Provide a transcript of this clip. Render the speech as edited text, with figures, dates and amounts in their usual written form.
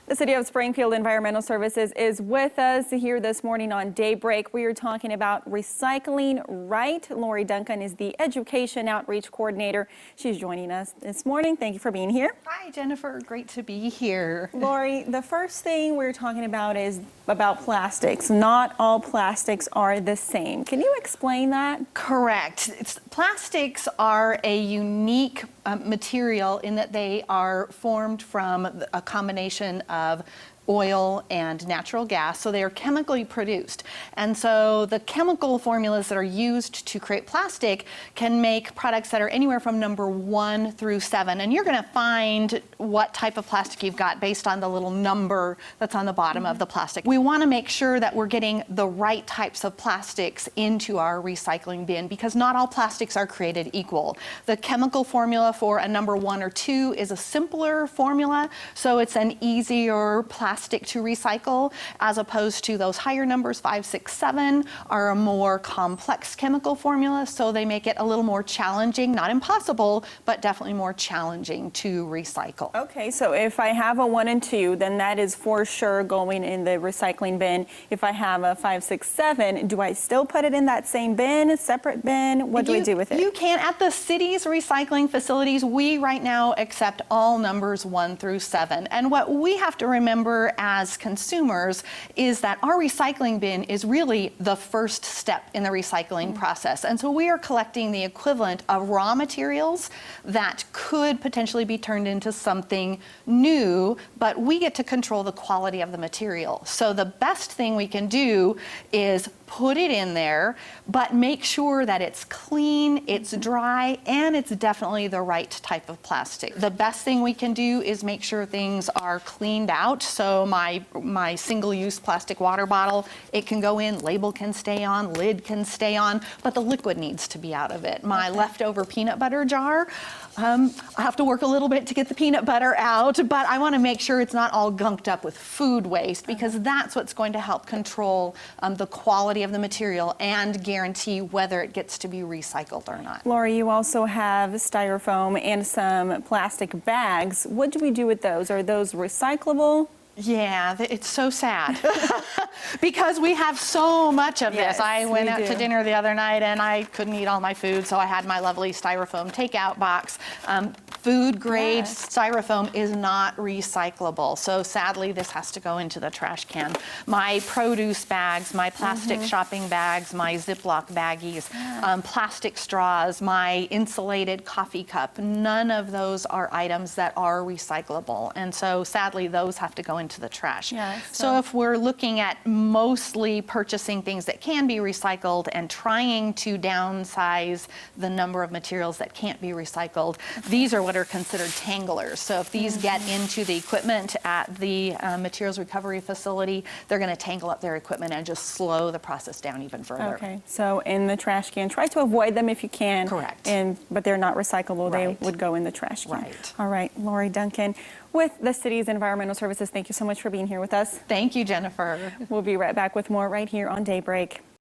The City of Springfield Environmental Services is with us here this morning on Daybreak. We are talking about recycling right. Laurie Duncan is the Education Outreach Coordinator. She's joining us this morning. Thank you for being here. Hi, Jennifer. Great to be here. Laurie, the first thing we're talking about is about plastics. Not all plastics are the same. Can you explain that? Correct. Plastics are a unique material in that they are formed from a combination of oil and natural gas, so they are chemically produced. And so the chemical formulas that are used to create plastic can make products that are anywhere from number 1 through 7. And you're going to find what type of plastic you've got based on the little number that's on the bottom of the plastic. We want to make sure that we're getting the right types of plastics into our recycling bin because not all plastics are created equal. The chemical formula for a number 1 or 2 is a simpler formula, so it's an easier plastic to recycle, as opposed to those higher numbers, 5, 6, 7, are a more complex chemical formula, so they make it a little more challenging, not impossible, but definitely more challenging to recycle. Okay, so if I have a 1 and 2, then that is for sure going in the recycling bin. If I have a 5, 6, 7, do I still put it in that same bin, a separate bin? What do I do with it? You can. At the city's recycling facilities, we right now accept all numbers 1 through 7. And what we have to remember as consumers is that our recycling bin is really the first step in the recycling process. And so we are collecting the equivalent of raw materials that could potentially be turned into something new, but we get to control the quality of the material. So the best thing we can do is put it in there, but make sure that it's clean, it's dry, and it's definitely the right type of plastic. The best thing we can do is make sure things are cleaned out. So my single-use plastic water bottle, it can go in, label can stay on, lid can stay on, but the liquid needs to be out of it. My leftover peanut butter jar, I have to work a little bit to get the peanut butter out, but I want to make sure it's not all gunked up with food waste because that's what's going to help control the quality of the material and guarantee whether it gets to be recycled or not. Laurie, you also have styrofoam and some plastic bags. What do we do with those? Are those recyclable? Yeah, it's so sad because we have so much of this. I went out to dinner the other night and I couldn't eat all my food, so I had my lovely styrofoam takeout box. Food grade styrofoam is not recyclable, so sadly this has to go into the trash can. My produce bags, my plastic shopping bags, my Ziploc baggies, plastic straws, my insulated coffee cup, none of those are items that are recyclable, and so sadly those have to go into the trash. So if we're looking at mostly purchasing things that can be recycled and trying to downsize the number of materials that can't be recycled, these are what are considered tanglers. So if these get into the equipment at the materials recovery facility, they're going to tangle up their equipment and just slow the process down even further. Okay, so in the trash can, try to avoid them if you can. Correct. But they're not recyclable. They would go in the trash can. Right. All right, Laurie Duncan with the city's Environmental Services. Thank you so much for being here with us. Thank you, Jennifer. We'll be right back with more right here on Daybreak.